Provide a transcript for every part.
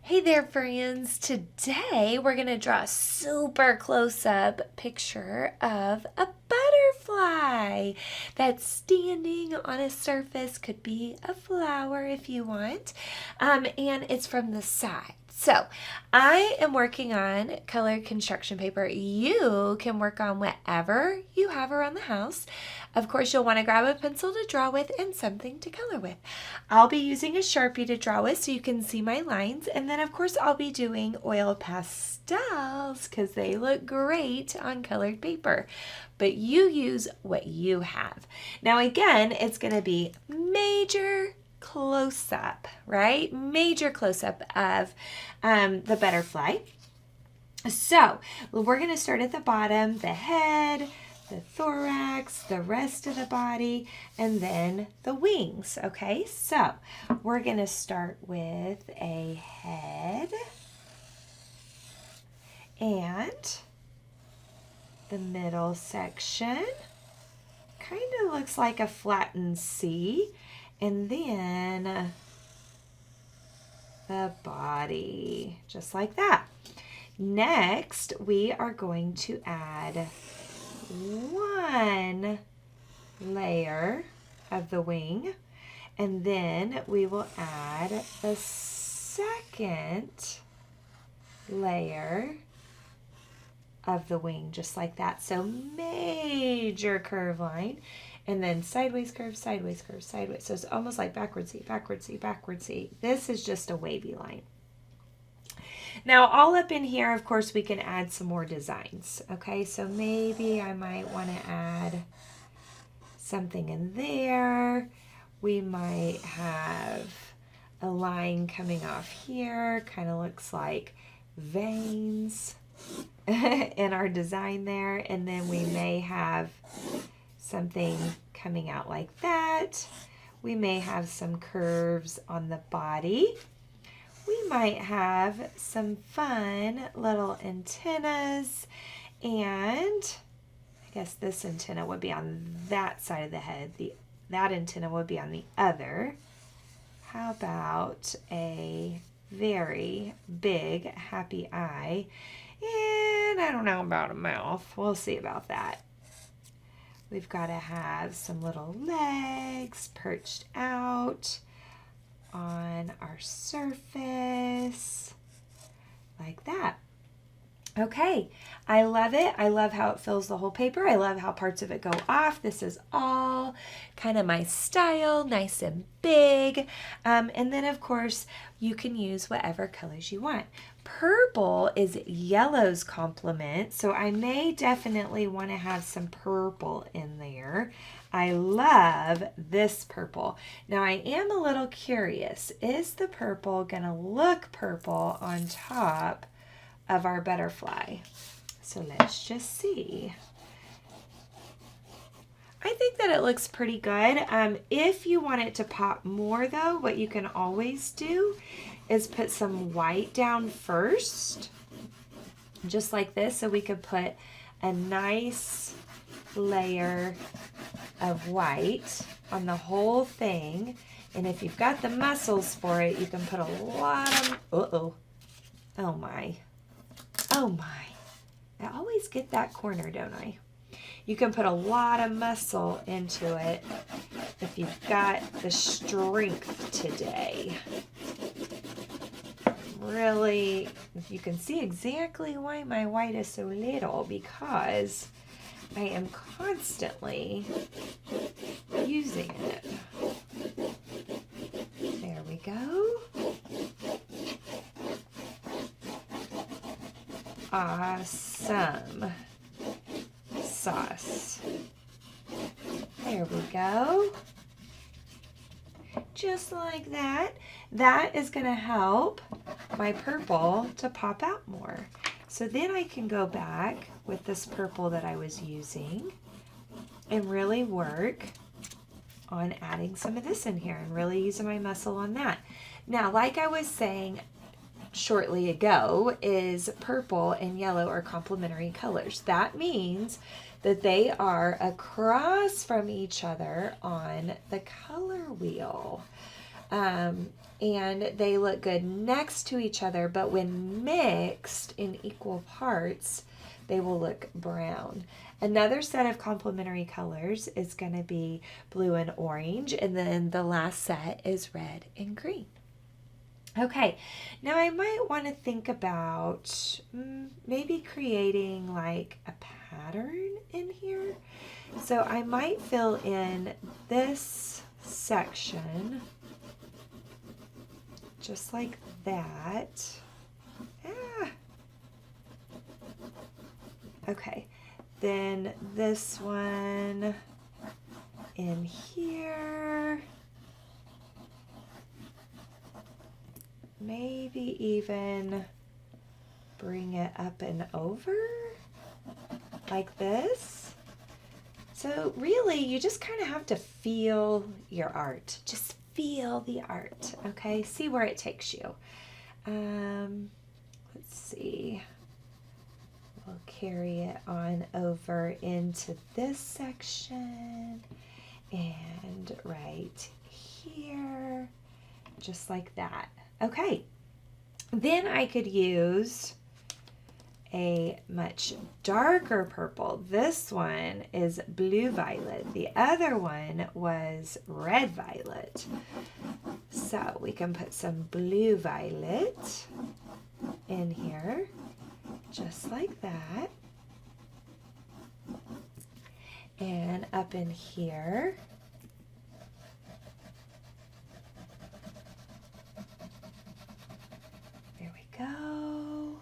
Hey there, friends. Today we're going to draw a super close-up picture of a butterfly that's standing on a surface. Could be a flower if you want. And it's from the side. So I am working on colored construction paper. You can work on whatever you have around the house. Of course, you'll want to grab a pencil to draw with and something to color with. I'll be using a Sharpie to draw with so you can see my lines. And then, of course, I'll be doing oil pastels because they look great on colored paper. But you use what you have. Now, again, it's going to be major close-up, right? Major close-up of the butterfly. So we're going to start at the bottom, the head, the thorax, the rest of the body, and then the wings, okay? So we're going to start with a head and the middle section kind of looks like a flattened C. And then the body, just like that. Next, we are going to add one layer of the wing, and then we will add the second layer of the wing, just like that. So major curve line. And then sideways curve, sideways curve, sideways. So it's almost like backwards C, backwards C, backwards C. This is just a wavy line. Now, all up in here, of course, we can add some more designs. Okay, so maybe I might want to add something in there. We might have a line coming off here. Kind of looks like veins in our design there. And then we may have something coming out like that. We may have some curves on the body. We might have some fun little antennas, and I guess this antenna would be on that side of the head. That antenna would be on the other. How about a very big happy eye? And I don't know about a mouth. We'll see about that. We've got to have some little legs perched out on our surface, like that. Okay, I love it. I love how it fills the whole paper. I love how parts of it go off. This is all kind of my style, nice and big. And then, of course, you can use whatever colors you want. Purple is yellow's complement, so I may definitely want to have some purple in there. I love this purple. Now, I am a little curious. Is the purple going to look purple on top of our butterfly? So let's just see. I think that it looks pretty good. If you want it to pop more though, what you can always do is put some white down first, just like this, so we could put a nice layer of white on the whole thing. And if you've got the muscles for it, you can put a lot of, oh my. Oh my, I always get that corner, don't I? You can put a lot of muscle into it if you've got the strength today. Really, you can see exactly why my white is so little, because I am constantly using it. There we go. Awesome sauce. There we go. Just like that. That is going to help my purple to pop out more. So then I can go back with this purple that I was using and really work on adding some of this in here and really using my muscle on that. Now, like I was saying shortly ago, is purple and yellow are complementary colors. That means that they are across from each other on the color wheel. And they look good next to each other, but when mixed in equal parts, they will look brown. Another set of complementary colors is going to be blue and orange, and then the last set is red and green. Okay, now I might want to think about maybe creating like a pattern in here. So I might fill in this section just like that. Okay, then this one in here. Maybe even bring it up and over like this. So really, you just kind of have to feel your art. Just feel the art, okay? See where it takes you. Let's see. We'll carry it on over into this section and right here, just like that. Okay, then I could use a much darker purple. This one is blue violet. The other one was red violet. So we can put some blue violet in here, just like that. And up in here, there we go.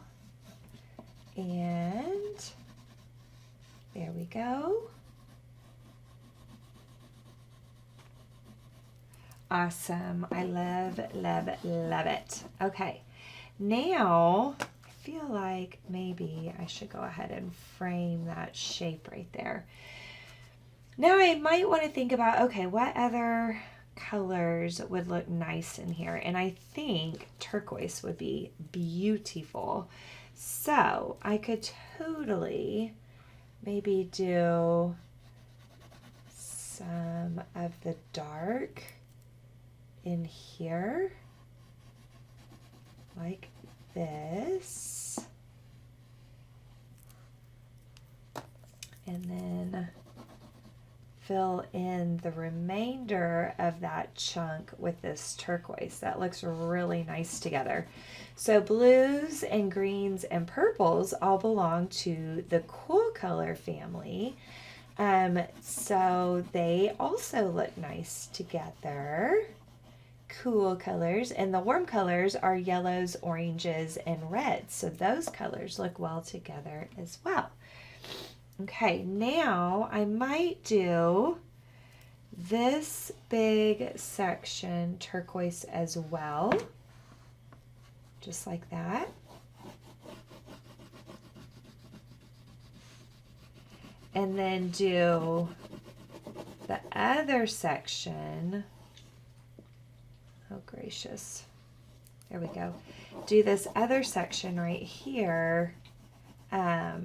And there we go. Awesome. I love, love, love it. Okay. Now, I feel like maybe I should go ahead and frame that shape right there. Now I might want to think about, okay, what other colors would look nice in here? And I think turquoise would be beautiful. So I could totally maybe do some of the dark in here, like this. And then fill in the remainder of that chunk with this turquoise. That looks really nice together. So blues and greens and purples all belong to the cool color family. So they also look nice together. Cool colors, and the warm colors are yellows, oranges, and reds. So those colors look well together as well. Okay, now I might do this big section turquoise as well, just like that. And then do the other section. Oh, gracious. There we go. Do this other section right here. I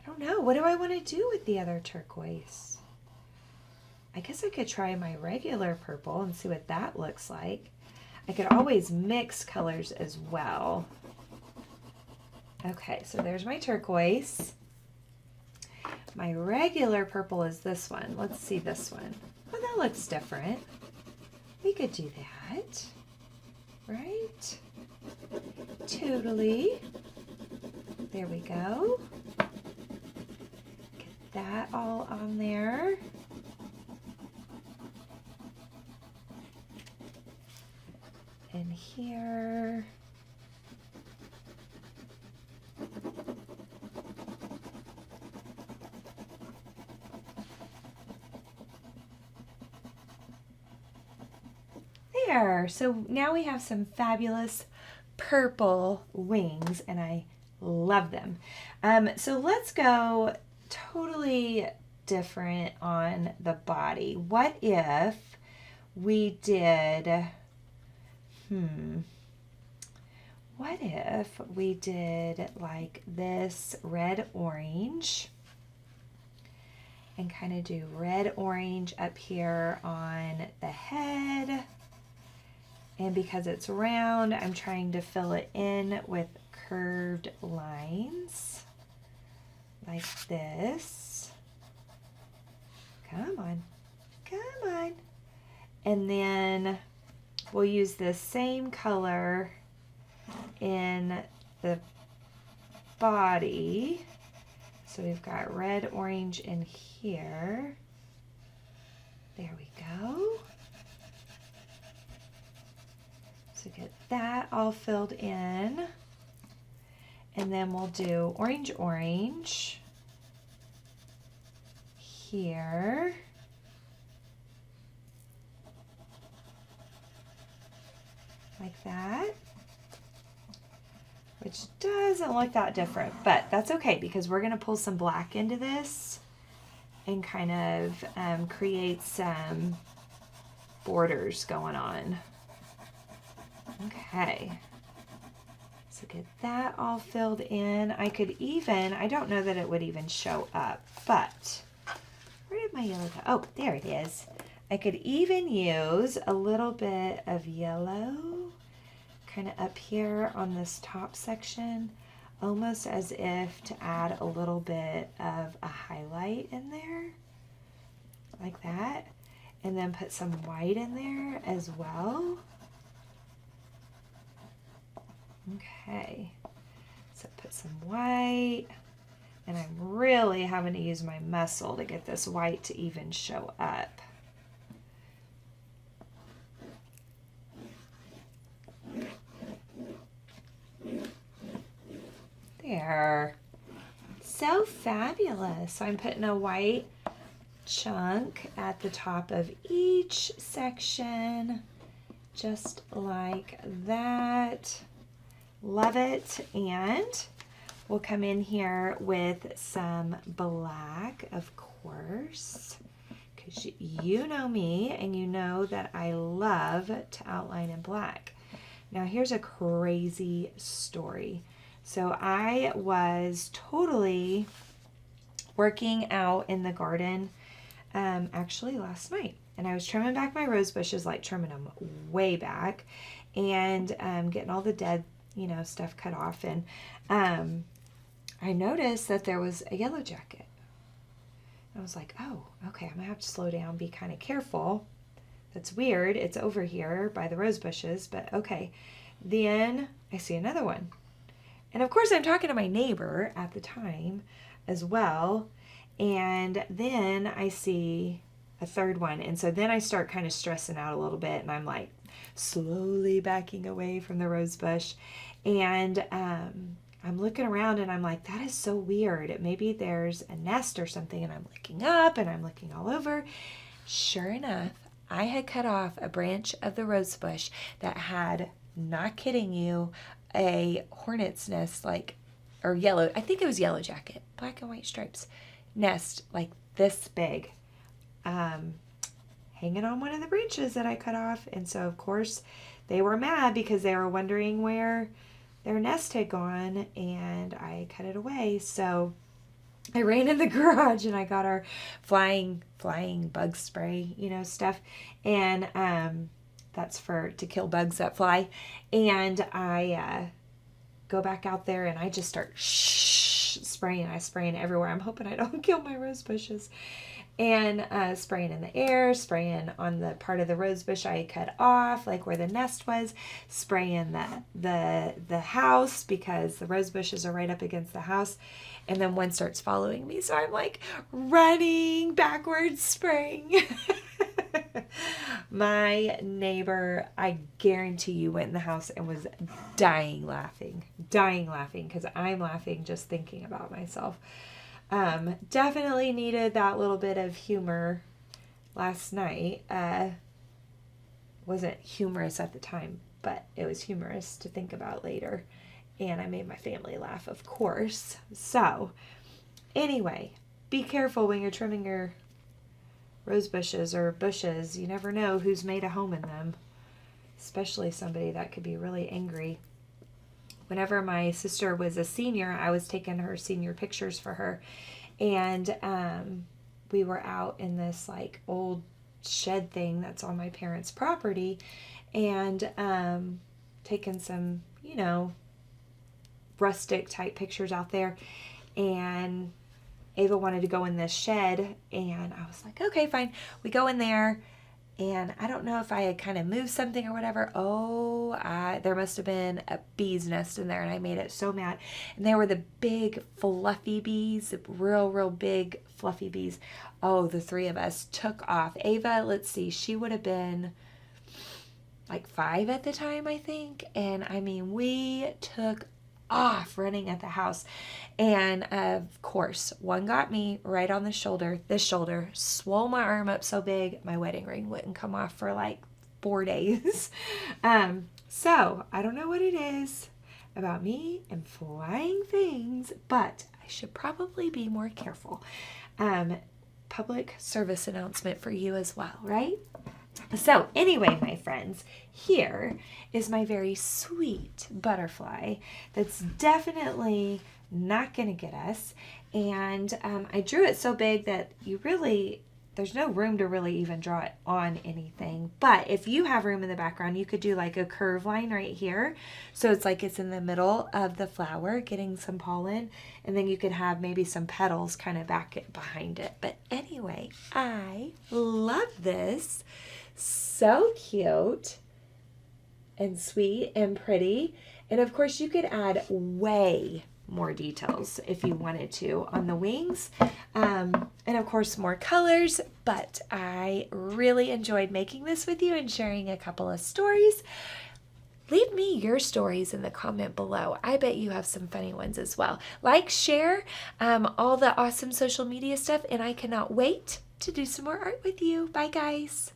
don't know. What do I want to do with the other turquoise? I guess I could try my regular purple and see what that looks like. I could always mix colors as well. Okay, so there's my turquoise. My regular purple is this one. Let's see this one. Oh, that looks different. We could do that, right? Totally. There we go. Get that all on there. And here. There. So now we have some fabulous purple wings, and I love them. So let's go totally different on the body. What if we did, what if we did like this red orange and kind of do red orange up here on the head And because it's round, I'm trying to fill it in with curved lines like this. Come on, come on. And then we'll use the same color in the body. So we've got red, orange in here. There we go. So get that all filled in. And then we'll do orange, orange here. Like that. Which doesn't look that different, but that's okay because we're going to pull some black into this and kind of create some borders going on. Okay, so get that all filled in. I could even, I don't know that it would even show up, but where did my yellow go? Oh, there it is. I could even use a little bit of yellow kind of up here on this top section, almost as if to add a little bit of a highlight in there, like that, and then put some white in there as well. Okay, so put some white, and I'm really having to use my muscle to get this white to even show up. There. So fabulous. So I'm putting a white chunk at the top of each section, just like that. Love it. And we'll come in here with some black, of course, because you know me and you know that I love to outline in black. Now here's a crazy story. So I was totally working out in the garden actually last night, and I was trimming back my rose bushes, like trimming them way back, and getting all the dead stuff cut off, and I noticed that there was a yellow jacket. I was like, oh, okay, I'm gonna have to slow down, be kind of careful. That's weird, it's over here by the rose bushes, but okay. Then I see another one, and of course I'm talking to my neighbor at the time as well, and then I see a third one, and so then I start kind of stressing out a little bit, and I'm like slowly backing away from the rose bush, and I'm looking around and I'm like, that is so weird. Maybe there's a nest or something, and I'm looking up and I'm looking all over. Sure enough, I had cut off a branch of the rose bush that had, not kidding you, a hornet's nest, or yellow, I think it was yellow jacket, black and white stripes, nest like this big, hanging on one of the branches that I cut off. And so of course they were mad because they were wondering where their nest had gone, and I cut it away. So I ran in the garage and I got our flying bug spray, stuff. And that's to kill bugs that fly. And I go back out there and I just start spraying. I spraying everywhere. I'm hoping I don't kill my rose bushes. And spraying in the air, spraying on the part of the rose bush I cut off, like where the nest was, spraying the house because the rose bushes are right up against the house. And then one starts following me, so I'm like running backwards, spraying. My neighbor, I guarantee you, went in the house and was dying laughing because I'm laughing just thinking about myself. Definitely needed that little bit of humor last night. Wasn't humorous at the time, but it was humorous to think about later. And I made my family laugh, of course. So, anyway, be careful when you're trimming your rose bushes or bushes. You never know who's made a home in them, especially somebody that could be really angry. Whenever my sister was a senior, I was taking her senior pictures for her, and we were out in this old shed thing that's on my parents' property, and taken some, you know, rustic type pictures out there. And Ava wanted to go in this shed, and I was like, okay, fine. We go in there, and I don't know if I had kind of moved something or whatever. Oh, there must have been a bee's nest in there, and I made it so mad. And they were the big fluffy bees, real big fluffy bees. Oh, the three of us took off. Ava, let's see, she would have been like 5 at the time, I think. And I mean, we took off running at the house. And of course, one got me right on the shoulder, this shoulder, swole my arm up so big, my wedding ring wouldn't come off for like 4 days. So I don't know what it is about me and flying things, but I should probably be more careful. Public service announcement for you as well, right? So anyway, my friends, here is my very sweet butterfly that's definitely not going to get us. And I drew it so big that there's no room to really even draw it on anything. But if you have room in the background, you could do like a curve line right here. So it's like it's in the middle of the flower getting some pollen. And then you could have maybe some petals kind of behind it. But anyway, I love this. So cute and sweet and pretty. And of course you could add way more details if you wanted to on the wings, and of course more colors. But I really enjoyed making this with you and sharing a couple of stories. Leave me your stories in the comment below. I bet you have some funny ones as well. Like, share all the awesome social media stuff, and I cannot wait to do some more art with you. Bye guys.